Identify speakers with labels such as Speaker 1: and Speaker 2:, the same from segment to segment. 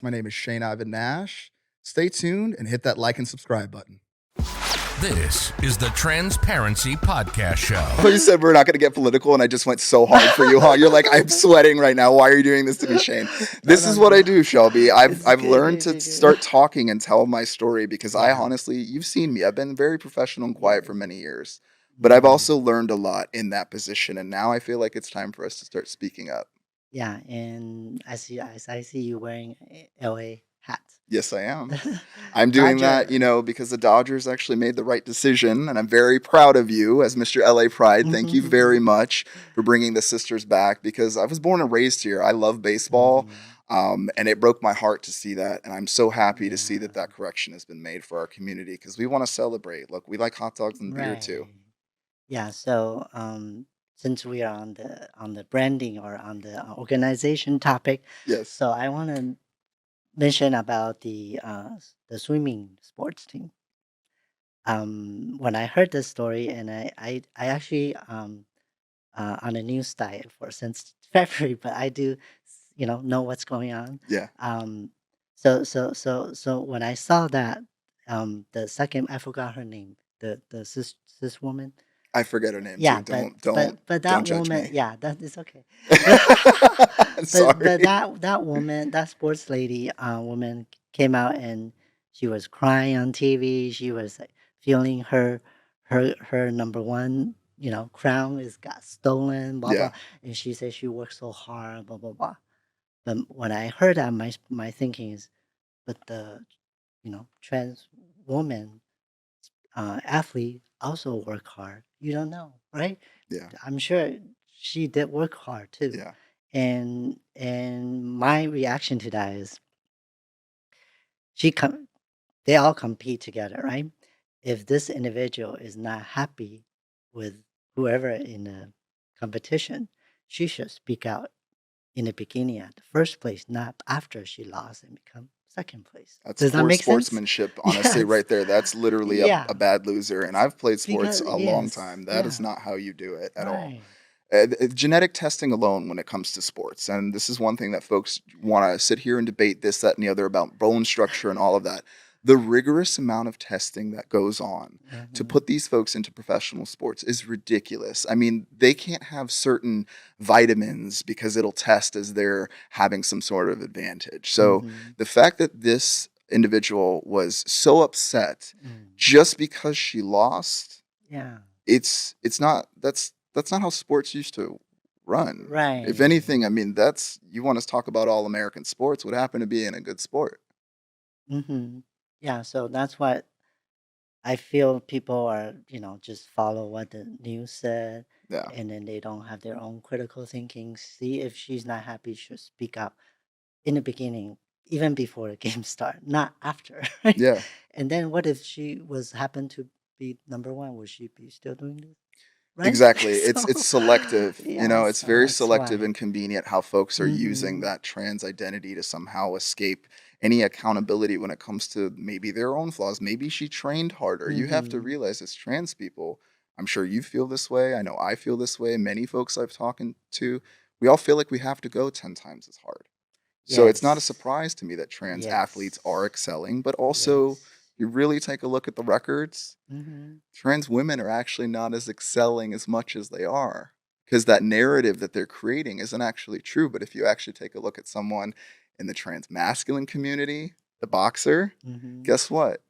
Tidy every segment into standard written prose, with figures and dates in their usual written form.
Speaker 1: My name is Shane Ivan Nash. Stay tuned and hit that like and subscribe button.
Speaker 2: This is the Transparency Podcast Show.
Speaker 3: You said we're not going to get political, and I just went so hard for you, huh? You're like, I'm sweating right now. Why are you doing this to me, Shane? This is what I do, Shelby. I've learned to start talking and tell my story because I honestly, you've seen me. I've been very professional and quiet for many years, but I've also learned a lot in that position, and now I feel like it's time for us to start speaking up.
Speaker 4: Yeah, and as I see you wearing a LA hat.
Speaker 3: Yes, I am. I'm doing that,
Speaker 4: Dodger.
Speaker 3: because the Dodgers actually made the right decision, and I'm very proud of you as Mr. LA Pride. Thank you very much for bringing the sisters back because I was born and raised here. I love baseball, and it broke my heart to see that, and I'm so happy to see that that correction has been made for our community because we want to celebrate. Look, we like hot dogs and beer too.
Speaker 4: Right. Yeah, so since we are on the branding or on the organization topic,
Speaker 3: Yes.
Speaker 4: so I want to mention about the swimming sports team. When I heard this story, and I actually on a news diet for since February, but I do know what's going on.
Speaker 3: Yeah.
Speaker 4: So when I saw that, the second I forgot her name, the cis woman.
Speaker 3: I forget her name
Speaker 4: Yeah,
Speaker 3: too.
Speaker 4: but
Speaker 3: Don't
Speaker 4: that
Speaker 3: judge
Speaker 4: woman,
Speaker 3: me.
Speaker 4: yeah, that is okay.
Speaker 3: Sorry.
Speaker 4: But that woman, that sports lady, woman came out and she was crying on TV. She was like feeling her number one, crown is got stolen, blah blah.
Speaker 3: Yeah.
Speaker 4: And she said she worked so hard, blah blah blah. But when I heard that, my thinking is, but the trans woman athlete also work hard. You don't know, right?
Speaker 3: Yeah.
Speaker 4: I'm sure she did work hard too.
Speaker 3: Yeah.
Speaker 4: And my reaction to that is she com- they all compete together, right? If this individual is not happy with whoever in the competition, she should speak out in the beginning at the first place, not after she lost and become second place.
Speaker 3: That's
Speaker 4: Does that
Speaker 3: poor
Speaker 4: make sense?
Speaker 3: sportsmanship, honestly,
Speaker 4: Yes.
Speaker 3: right there. That's literally a
Speaker 4: Yeah.
Speaker 3: bad loser. And I've played sports
Speaker 4: Because
Speaker 3: a long
Speaker 4: yes.
Speaker 3: time. That is
Speaker 4: Yeah.
Speaker 3: not how you do it at all.
Speaker 4: Right.
Speaker 3: Genetic testing alone when it comes to sports, and this is one thing that folks want to sit here and debate this, that, and the other about bone structure and all of that. The rigorous amount of testing that goes on to
Speaker 4: Mhm.
Speaker 3: put these folks into professional sports is ridiculous. I mean, they can't have certain vitamins because it'll test as they're having some sort of advantage. So
Speaker 4: Mhm.
Speaker 3: the fact that this individual was so upset
Speaker 4: Mm.
Speaker 3: just because she lost,
Speaker 4: Yeah.
Speaker 3: it's not that's not how sports used to run. If
Speaker 4: Right.
Speaker 3: anything, I mean, that's you want us to talk about all American sports, what happened to being a good sport?
Speaker 4: Mhm. Yeah, so that's what I feel people are, just follow what the news said,
Speaker 3: Yeah.
Speaker 4: and then they don't have their own critical thinking. See if she's not happy, should speak out in the beginning, even before the game start, not after, right?
Speaker 3: Yeah.
Speaker 4: And then what if she was happened to be number one? Would she be still doing this? Right?
Speaker 3: Exactly.
Speaker 4: So
Speaker 3: It's selective.
Speaker 4: yeah,
Speaker 3: It's
Speaker 4: so
Speaker 3: very
Speaker 4: that's
Speaker 3: selective
Speaker 4: why.
Speaker 3: and convenient how folks are using
Speaker 4: Mhm.
Speaker 3: that trans identity to somehow escape any accountability when it comes to maybe their own flaws. Maybe she trained harder. You have to
Speaker 4: Mhm.
Speaker 3: realize as trans people, I'm sure you feel this way. I know I feel this way. Many folks I've talked to, we all feel like we have to go 10 times as hard. So it's not a
Speaker 4: Yes.
Speaker 3: surprise to me that trans athletes are
Speaker 4: Yes.
Speaker 3: excelling, but also
Speaker 4: Yes.
Speaker 3: you really take a look at the records,
Speaker 4: Mhm.
Speaker 3: trans women are actually not as excelling as much as they are because that narrative that they're creating isn't actually true. But if you actually take a look at someone in the trans masculine community, the boxer,
Speaker 4: Mhm.
Speaker 3: guess what?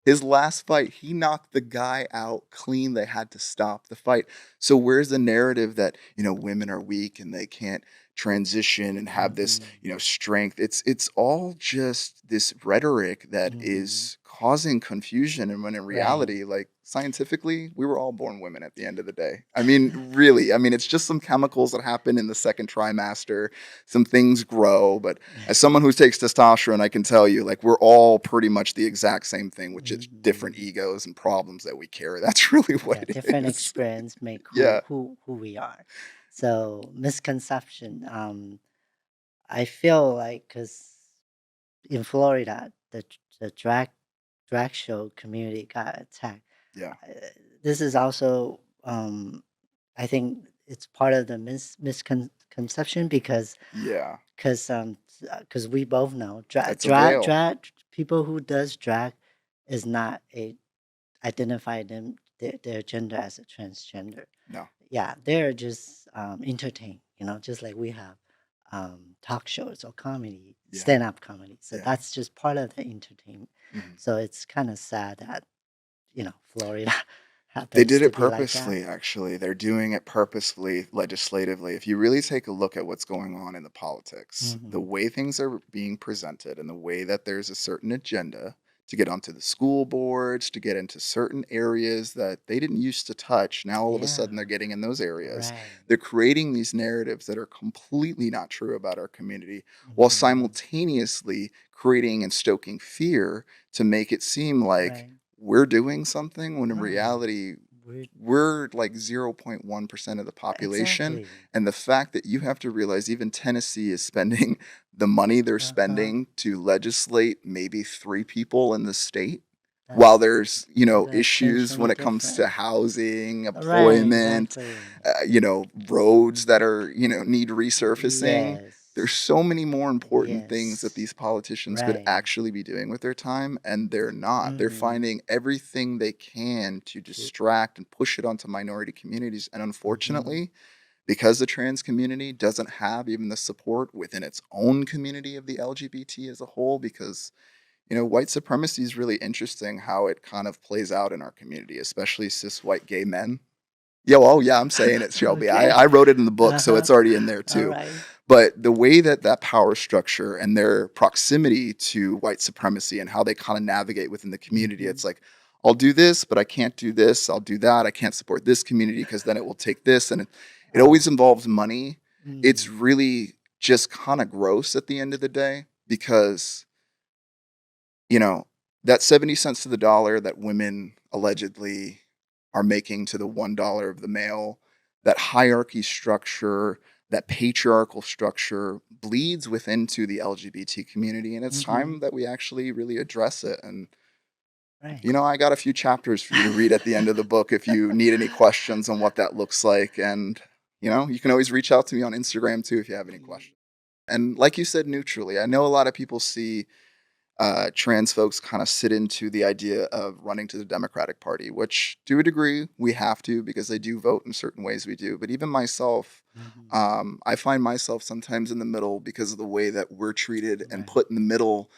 Speaker 3: His last fight, he knocked the guy out clean. They had to stop the fight. So where's the narrative that, women are weak and they can't transition and have this,
Speaker 4: Mhm.
Speaker 3: strength? It's all just this rhetoric that
Speaker 4: Mhm.
Speaker 3: is causing confusion and when in
Speaker 4: Right.
Speaker 3: reality, like scientifically, we were all born women at the end of the day. I mean, really, I mean, it's just some chemicals that happen in the second trimester, some things grow, but as someone who takes testosterone, I can tell you, like, we're all pretty much the exact same thing with just different
Speaker 4: Mhm.
Speaker 3: egos and problems that we carry. That's really what
Speaker 4: Yeah,
Speaker 3: it
Speaker 4: different
Speaker 3: is.
Speaker 4: experience make
Speaker 3: Yeah.
Speaker 4: who we are. So misconception. I feel like because in Florida, the drag show community got attacked.
Speaker 3: Yeah.
Speaker 4: Uh, this is also, I think it's part of the misconception because
Speaker 3: Yeah,
Speaker 4: because we both know
Speaker 3: that's a veil.
Speaker 4: drag people who does drag is not identify their gender as a transgender.
Speaker 3: No.
Speaker 4: Yeah, they're just entertain, just like we have talk shows or comedy,
Speaker 3: Yeah.
Speaker 4: stand-up comedy. So
Speaker 3: Yeah.
Speaker 4: that's just part of the entertainment.
Speaker 3: Mhm.
Speaker 4: So it's kind of sad that Florida
Speaker 3: They
Speaker 4: happens
Speaker 3: did
Speaker 4: to
Speaker 3: it
Speaker 4: be like that.
Speaker 3: purposefully, actually. They're doing it purposefully, legislatively. If you really take a look at what's going on in the politics, the
Speaker 4: Mhm.
Speaker 3: way things are being presented and the way that there's a certain agenda to get onto the school boards, to get into certain areas that they didn't used to touch, now all of a sudden they're
Speaker 4: Yeah,
Speaker 3: getting in those areas.
Speaker 4: right.
Speaker 3: They're creating these narratives that are completely not true about our community, while
Speaker 4: Mhm.
Speaker 3: simultaneously creating and stoking fear to make it seem like
Speaker 4: Right.
Speaker 3: we're doing something when in
Speaker 4: No,
Speaker 3: reality
Speaker 4: we're
Speaker 3: we're like 0.1% of the population.
Speaker 4: exactly.
Speaker 3: And the fact that you have to realize even Tennessee is spending the money they're
Speaker 4: Uh-huh.
Speaker 3: spending to legislate maybe 3 people in the state, while
Speaker 4: That's
Speaker 3: there's,
Speaker 4: not gonna change
Speaker 3: issues when
Speaker 4: any
Speaker 3: it comes to
Speaker 4: different.
Speaker 3: housing,
Speaker 4: Right,
Speaker 3: employment,
Speaker 4: exactly.
Speaker 3: roads that are, need resurfacing. There's
Speaker 4: Yes.
Speaker 3: so many more important things that
Speaker 4: Yes.
Speaker 3: these politicians could
Speaker 4: Right.
Speaker 3: actually be doing with their time, and they're not. They're
Speaker 4: Mm-hmm.
Speaker 3: finding everything they can to
Speaker 4: To,
Speaker 3: distract and push it onto minority communities. And
Speaker 4: mm-hmm.
Speaker 3: unfortunately, because the trans community doesn't have even the support within its own community of the LGBT as a whole, because white supremacy is really interesting how it kind of plays out in our community, especially cis white gay men. Yeah, I'm saying it, Shelby.
Speaker 4: Okay.
Speaker 3: I wrote it in the book, so
Speaker 4: Uh-huh.
Speaker 3: it's already in there
Speaker 4: All
Speaker 3: too.
Speaker 4: right.
Speaker 3: But the way that power structure and their proximity to white supremacy and how they kind of navigate within the community,
Speaker 4: Mm-hmm.
Speaker 3: it's like, I'll do this, but I can't do this. I'll do that. I can't support this community because then it will take this. And it always
Speaker 4: Oh.
Speaker 3: involves money. It's
Speaker 4: Mm.
Speaker 3: really just kind of gross at the end of the day because, you know, that 70 cents to the dollar that women allegedly are making to the $1 of the male, that hierarchy structure, that patriarchal structure bleeds within to the LGBT community. And it's
Speaker 4: Mm-hmm.
Speaker 3: time that we actually really address it. And,
Speaker 4: Right.
Speaker 3: I got a few chapters for you to read at the end of the book if you need any questions on what that looks like. And, you can always reach out to me on Instagram too if you have any questions. And like you said, neutrally, I know a lot of people see trans folks kind of sit into the idea of running to the Democratic Party, which to a degree we have to because they do vote in certain ways we do. But even myself,
Speaker 4: Mm-hmm.
Speaker 3: I find myself sometimes in the middle because of the way that we're treated and
Speaker 4: Right.
Speaker 3: put in the middle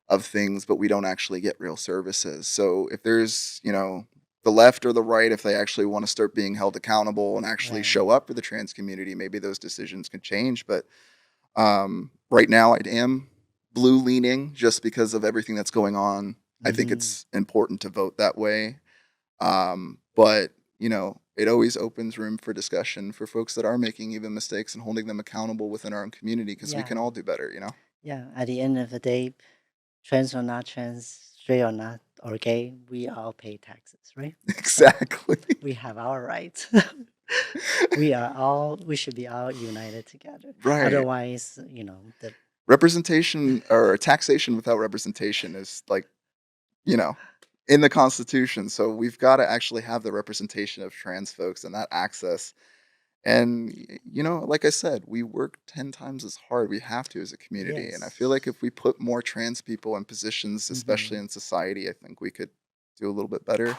Speaker 3: of things, but we don't actually get real services. So if there's, the left or the right, if they actually want to start being held accountable and actually show
Speaker 4: Right.
Speaker 3: up for the trans community, maybe those decisions can change. But right now, I am blue leaning just because of everything that's going on. I think
Speaker 4: Mm-hmm.
Speaker 3: it's important to vote that way. But, it always opens room for discussion for folks that are making even mistakes and holding them accountable within our own community because we
Speaker 4: Yeah.
Speaker 3: can all do better.
Speaker 4: Yeah. At the end of the day, trans or not trans, straight or not, or gay, we all pay taxes, right? So
Speaker 3: Exactly.
Speaker 4: we have our rights. We should be all united together.
Speaker 3: Right.
Speaker 4: Otherwise, the
Speaker 3: Representation or taxation without representation is like, you know, in the Constitution. So we've got to actually have the representation of trans folks and that access. And, like I said, we work 10 times as hard. We have to as a community. And I feel like
Speaker 4: yes.
Speaker 3: if we put more trans people in positions, especially
Speaker 4: Mm-hmm.
Speaker 3: in society, I think we could do a little bit better.